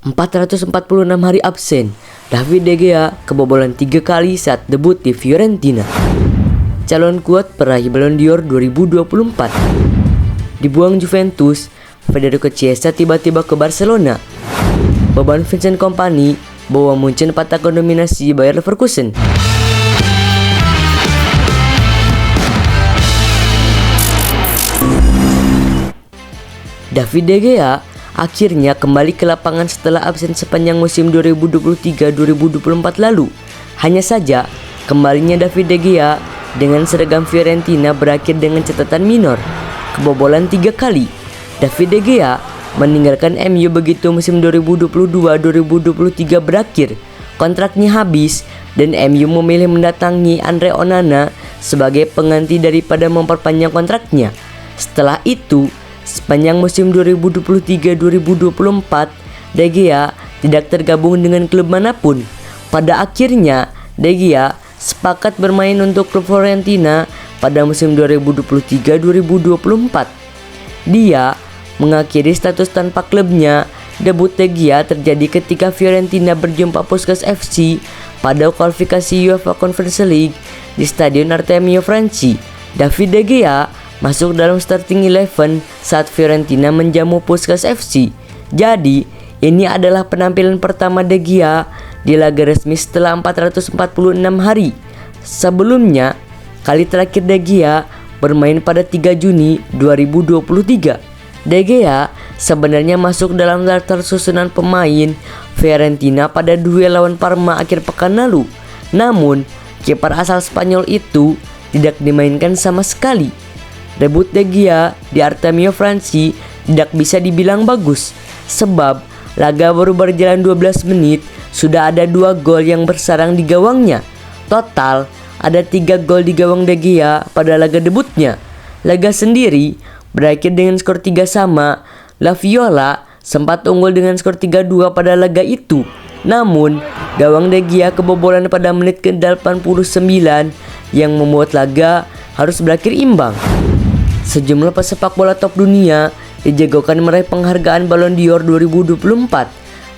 446 hari absen, David De Gea kebobolan 3 kali saat debut di Fiorentina. Calon kuat peraih Ballon d'Or 2024. Dibuang Juventus, Federico Chiesa tiba-tiba ke Barcelona. Beban Vincent Kompany bawa Munchen patahkan dominasi Bayer Leverkusen. David De Gea akhirnya kembali ke lapangan setelah absen sepanjang musim 2023-2024 lalu. Hanya saja, kembalinya David De Gea dengan seragam Fiorentina berakhir dengan catatan minor, kebobolan 3 kali. David De Gea meninggalkan MU begitu musim 2022-2023 berakhir. Kontraknya habis dan MU memilih mendatangi Andre Onana sebagai pengganti daripada memperpanjang kontraknya. Setelah itu, sepanjang musim 2023-2024, De Gea tidak tergabung dengan klub manapun. Pada akhirnya, De Gea sepakat bermain untuk klub Fiorentina pada musim 2023-2024. Dia mengakhiri status tanpa klubnya. Debut De Gea terjadi ketika Fiorentina berjumpa Puskas FC pada kualifikasi UEFA Conference League di Stadion Artemio Franchi. David De Gea masuk dalam starting 11 saat Fiorentina menjamu Puskas FC. Jadi, ini adalah penampilan pertama De Gea di laga resmi setelah 446 hari. Sebelumnya, kali terakhir De Gea bermain pada 3 Juni 2023. De Gea sebenarnya masuk dalam daftar susunan pemain Fiorentina pada duel lawan Parma akhir pekan lalu. Namun, kiper asal Spanyol itu tidak dimainkan sama sekali. Debut De Gea di Artemio Franchi tidak bisa dibilang bagus, sebab laga baru berjalan 12 menit sudah ada 2 gol yang bersarang di gawangnya. Total ada 3 gol di gawang De Gea pada laga debutnya. Laga sendiri berakhir dengan skor 3 sama. La Viola sempat unggul dengan skor 3-2 pada laga itu. Namun, gawang De Gea kebobolan pada menit ke-89 yang membuat laga harus berakhir imbang. Sejumlah pesepak bola top dunia dijagokan meraih penghargaan Ballon d'Or 2024.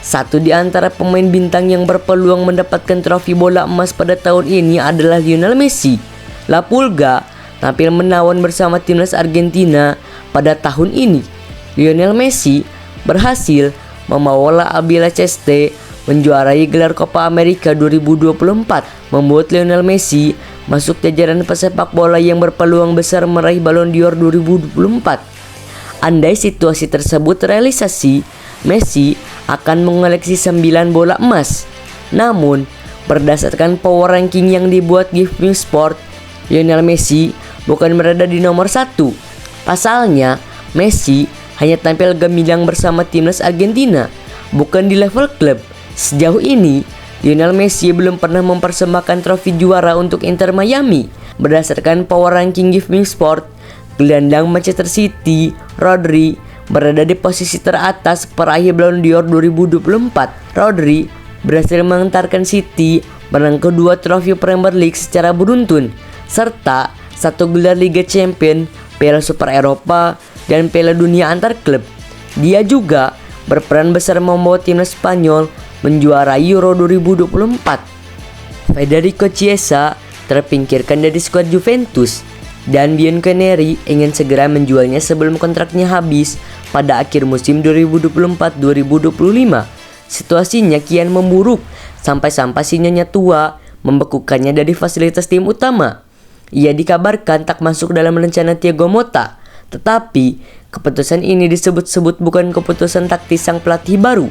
Satu di antara pemain bintang yang berpeluang mendapatkan trofi bola emas pada tahun ini adalah Lionel Messi. La Pulga tampil menawan bersama timnas Argentina pada tahun ini. Lionel Messi berhasil membawa La Albiceleste menjuarai gelar Copa America 2024, membuat Lionel Messi masuk jajaran pesepak bola yang berpeluang besar meraih Ballon d'Or 2024. Andai situasi tersebut terrealisasi, Messi akan mengoleksi 9 bola emas. Namun, berdasarkan power ranking yang dibuat Give Me Sport, Lionel Messi bukan berada di nomor 1. Pasalnya, Messi hanya tampil gemilang bersama timnas Argentina, bukan di level klub. Sejauh ini, Lionel Messi belum pernah mempersembahkan trofi juara untuk Inter Miami. Berdasarkan power ranking Give Me Sport, gelandang Manchester City, Rodri, berada di posisi teratas peraih Ballon d'Or 2024. Rodri berhasil mengantarkan City menang kedua trofi Premier League secara beruntun, serta 1 gelar Liga Champions, Piala Super Eropa, dan Piala Dunia antar klub. Dia juga berperan besar membawa timnas Spanyol menjuarai Euro 2024. Federico Chiesa terpinggirkan dari skuad Juventus, dan Bianconeri ingin segera menjualnya sebelum kontraknya habis pada akhir musim 2024-2025. Situasinya kian memburuk sampai-sampai si nyonya tua membekukannya dari fasilitas tim utama. Ia dikabarkan tak masuk dalam rencana Thiago Motta, tetapi keputusan ini disebut-sebut bukan keputusan taktis sang pelatih baru,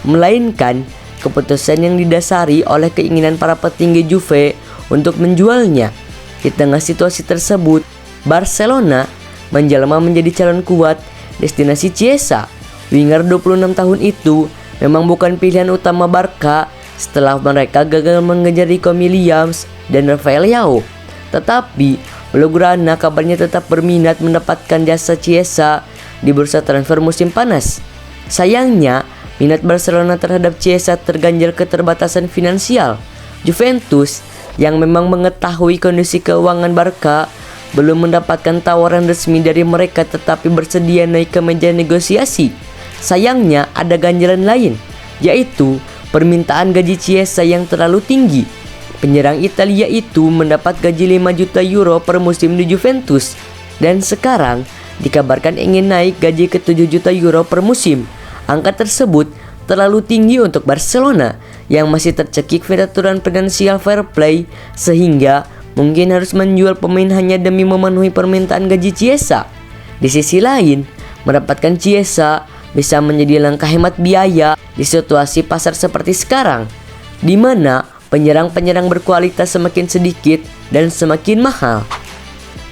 melainkan keputusan yang didasari oleh keinginan para petinggi Juve untuk menjualnya. Di tengah situasi tersebut, Barcelona menjelma menjadi calon kuat destinasi Chiesa. Winger 26 tahun itu memang bukan pilihan utama Barca setelah mereka gagal mengejar Nico Williams dan Rafael Leao. Tetapi Blaugrana kabarnya tetap berminat mendapatkan jasa Chiesa di bursa transfer musim panas. Sayangnya, minat Barcelona terhadap Chiesa terganjal keterbatasan finansial. Juventus yang memang mengetahui kondisi keuangan Barca belum mendapatkan tawaran resmi dari mereka tetapi bersedia naik ke meja negosiasi. Sayangnya ada ganjalan lain. yaitu permintaan gaji Chiesa yang terlalu tinggi. Penyerang Italia itu mendapat gaji 5 juta euro per musim di Juventus, dan sekarang dikabarkan ingin naik gaji ke 7 juta euro per musim. Angka tersebut terlalu tinggi untuk Barcelona yang masih tercekik peraturan financial fair play, sehingga mungkin harus menjual pemain hanya demi memenuhi permintaan gaji Chiesa. Di sisi lain, mendapatkan Chiesa bisa menjadi langkah hemat biaya di situasi pasar seperti sekarang, di mana penyerang-penyerang berkualitas semakin sedikit dan semakin mahal.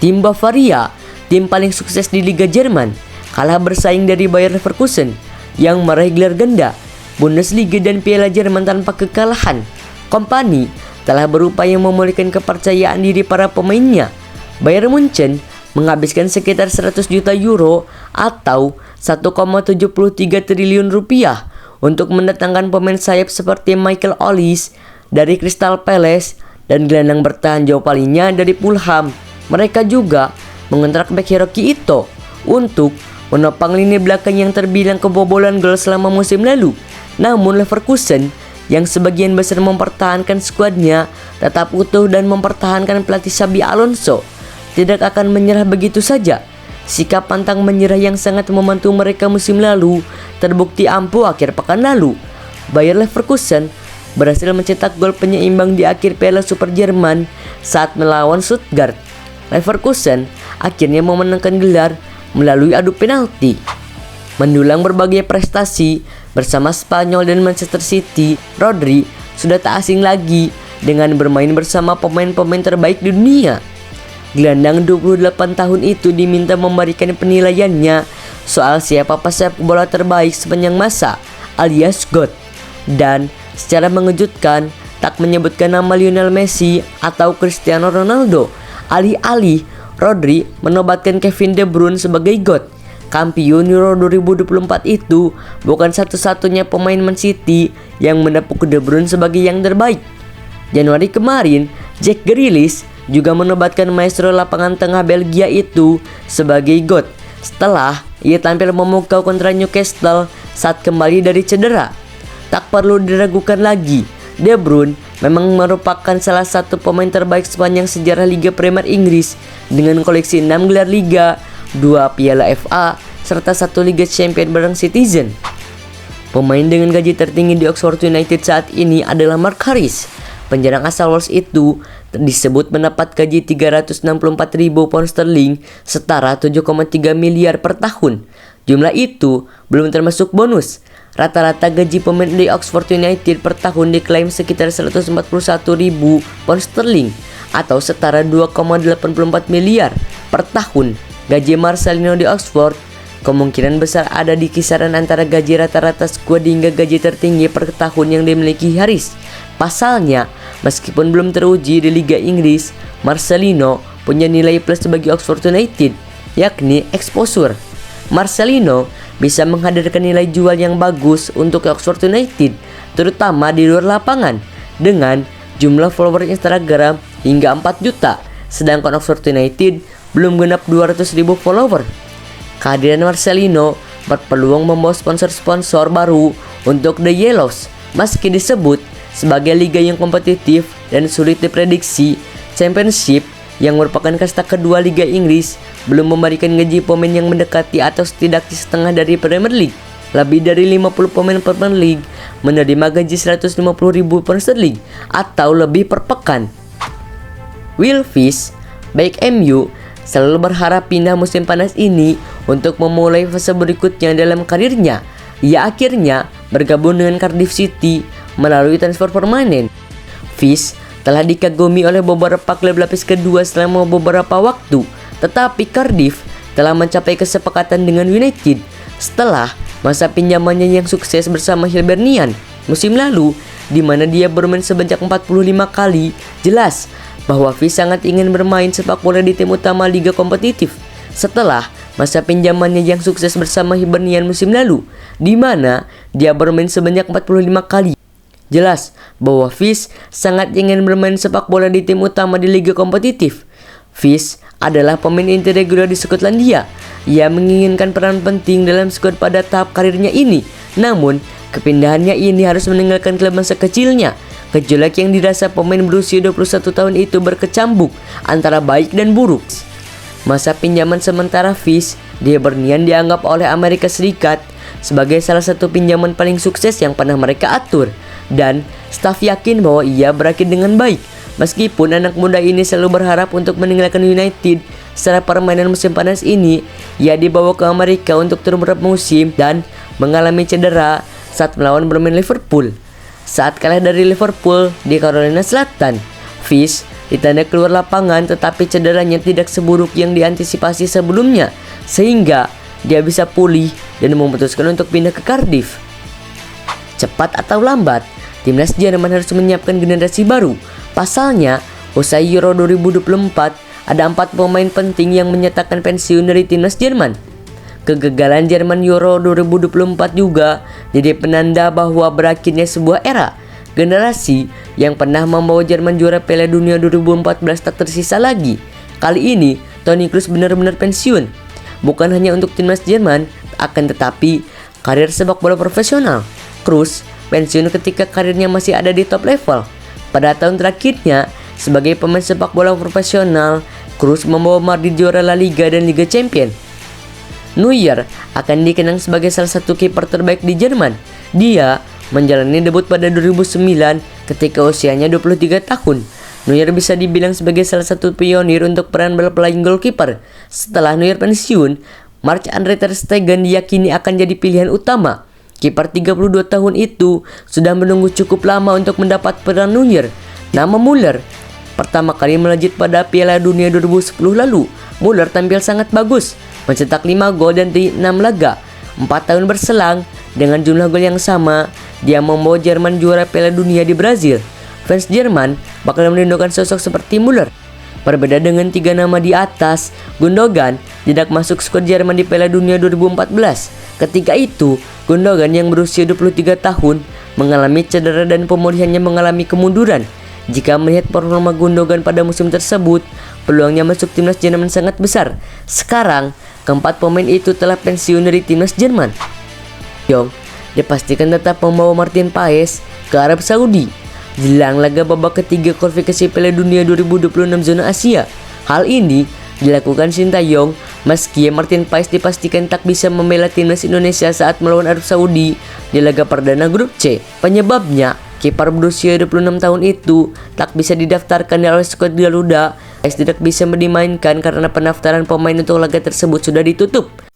Tim Bavaria, tim paling sukses di Liga Jerman, kalah bersaing dari Bayer Leverkusen yang meraih gelar ganda Bundesliga dan Piala Jerman tanpa kekalahan. Kompani telah berupaya memulihkan kepercayaan diri para pemainnya. Bayern Munchen menghabiskan sekitar 100 juta euro atau 1,73 triliun rupiah untuk mendatangkan pemain sayap seperti Michael Olise dari Crystal Palace dan gelandang bertahan Joao Palhinha dari Fulham. Mereka juga mengontrak bek Hiroki Ito untuk menopang lini belakang yang terbilang kebobolan gol selama musim lalu. Namun Leverkusen yang sebagian besar mempertahankan skuadnya tetap utuh dan mempertahankan pelatih Xabi Alonso tidak akan menyerah begitu saja. Sikap pantang menyerah yang sangat membantu mereka musim lalu terbukti ampuh akhir pekan lalu. Bayer Leverkusen berhasil mencetak gol penyeimbang di akhir Piala Super Jerman saat melawan Stuttgart. Leverkusen akhirnya memenangkan gelar melalui adu penalti. Mendulang berbagai prestasi bersama Spanyol dan Manchester City, Rodri sudah tak asing lagi dengan bermain bersama pemain-pemain terbaik di dunia. Gelandang 28 tahun itu diminta memberikan penilaiannya soal siapa pesepak bola terbaik sepanjang masa alias GOAT, dan secara mengejutkan tak menyebutkan nama Lionel Messi atau Cristiano Ronaldo. Alih-alih, Rodri menobatkan Kevin De Bruyne sebagai GOAT. Kampiun Euro 2024 itu bukan satu-satunya pemain Man City yang mendapuk De Bruyne sebagai yang terbaik. Januari kemarin, Jack Grealish juga menobatkan maestro lapangan tengah Belgia itu sebagai GOAT setelah ia tampil memukau kontra Newcastle saat kembali dari cedera. Tak perlu diragukan lagi, De Bruyne memang merupakan salah satu pemain terbaik sepanjang sejarah Liga Premier Inggris dengan koleksi 6 gelar Liga, 2 Piala FA, serta 1 Liga Champions bareng Citizen. Pemain dengan gaji tertinggi di Oxford United saat ini adalah Mark Harris. Penyerang asal Wales itu disebut mendapat gaji 364.000 pound sterling, setara 7,3 miliar per tahun. Jumlah itu belum termasuk bonus. Rata-rata gaji pemain di Oxford United per tahun diklaim sekitar 141.000 pound sterling atau setara 2,84 miliar per tahun. Gaji Marcelino di Oxford kemungkinan besar ada di kisaran antara gaji rata-rata skuad hingga gaji tertinggi per tahun yang dimiliki Harris. Pasalnya, meskipun belum teruji di Liga Inggris, Marcelino punya nilai plus bagi Oxford United, yakni exposure. Marcelino bisa menghadirkan nilai jual yang bagus untuk Oxford United, terutama di luar lapangan, dengan jumlah follower Instagram hingga 4 juta, sedangkan Oxford United belum genap 200.000 follower. Kehadiran Marcelino berpeluang membawa sponsor-sponsor baru untuk The Yellows. Meski disebut sebagai liga yang kompetitif dan sulit diprediksi, Championship yang merupakan kasta kedua Liga Inggris belum memberikan gaji pemain yang mendekati atau setidaknya setengah dari Premier League. Lebih dari 50 pemain Premier League menerima gaji 150.000 pound sterling atau lebih per pekan. Will Fish, baik MU, selalu berharap pindah musim panas ini untuk memulai fase berikutnya dalam karirnya. Ia akhirnya bergabung dengan Cardiff City melalui transfer permanen. Fish telah dikagumi oleh beberapa klub lapis kedua selama beberapa waktu, tetapi Cardiff telah mencapai kesepakatan dengan United setelah masa pinjamannya yang sukses bersama Hibernian musim lalu, di mana dia bermain sebanyak 45 kali. Jelas bahwa Fish sangat ingin bermain sepak bola di tim utama liga kompetitif setelah masa pinjamannya yang sukses bersama Hibernian musim lalu, di mana dia bermain sebanyak 45 kali. Jelas bahwa Fish sangat ingin bermain sepak bola di tim utama di liga kompetitif. Fish adalah pemain inti reguler di Skotlandia. Ia menginginkan peran penting dalam skuad pada tahap karirnya ini. Namun, Kepindahannya ini harus meninggalkan klub masa kecilnya. Gejolak yang dirasa pemain berusia 21 tahun itu berkecambuk antara baik dan buruk. Masa pinjaman sementara Fish di Hibernian dianggap oleh Amerika Serikat sebagai salah satu pinjaman paling sukses yang pernah mereka atur, dan staf yakin bahwa ia berakhir dengan baik. Meskipun anak muda ini selalu berharap untuk meninggalkan United setelah permainan musim panas ini, ia dibawa ke Amerika untuk turun beberapa musim dan mengalami cedera saat melawan bermain Liverpool. Saat kalah dari Liverpool di Carolina Selatan, Fish ditanda keluar lapangan, tetapi cederanya tidak seburuk yang diantisipasi sebelumnya, sehingga dia bisa pulih dan memutuskan untuk pindah ke Cardiff. Cepat atau lambat, timnas Jerman harus menyiapkan generasi baru. Pasalnya, usai Euro 2024, ada 4 pemain penting yang menyatakan pensiun dari timnas Jerman. Kegagalan Jerman Euro 2024 juga jadi penanda bahwa berakhirnya sebuah era. Generasi yang pernah membawa Jerman juara Piala Dunia 2014 tak tersisa lagi. Kali ini, Toni Kroos benar-benar pensiun. Bukan hanya untuk timnas Jerman, akan tetapi karir sepak bola profesional. Kroos pensiun ketika karirnya masih ada di top level. Pada tahun terakhirnya, sebagai pemain sepak bola profesional, Kroos membawa Madrid juara La Liga dan Liga Champions. Neuer akan dikenang sebagai salah satu kiper terbaik di Jerman. Dia menjalani debut pada 2009 ketika usianya 23 tahun. Neuer bisa dibilang sebagai salah satu pionir untuk peran playing goalkeeper. Setelah Neuer pensiun, Marc-Andre ter Stegen diyakini akan jadi pilihan utama. Kiper 32 tahun itu sudah menunggu cukup lama untuk mendapat peran Neuer. Nama Müller pertama kali melejit pada Piala Dunia 2010 lalu. Müller tampil sangat bagus, mencetak 5 gol dan di 6 laga. 4 tahun berselang, dengan jumlah gol yang sama, dia membawa Jerman juara Piala Dunia di Brazil. Fans Jerman bakal merindukan sosok seperti Müller. Berbeda dengan 3 nama di atas, Gundogan tidak masuk skuad Jerman di Piala Dunia 2014. Ketika itu, Gundogan yang berusia 23 tahun mengalami cedera dan pemulihannya mengalami kemunduran. Jika melihat performa Gundogan pada musim tersebut, peluangnya masuk timnas Jerman sangat besar. Sekarang, keempat pemain itu telah pensiun dari timnas Jerman. Yong dipastikan tetap membawa Martin Paes ke Arab Saudi jelang laga babak ketiga kualifikasi Piala Dunia 2026 zona Asia. Hal ini dilakukan Sintayong meski Martin Paes dipastikan tak bisa membela timnas Indonesia saat melawan Arab Saudi di laga perdana grup C. Penyebabnya, kiper berusia 26 tahun itu tak bisa didaftarkan oleh skuad Garuda. Paes tidak bisa dimainkan karena pendaftaran pemain untuk laga tersebut sudah ditutup.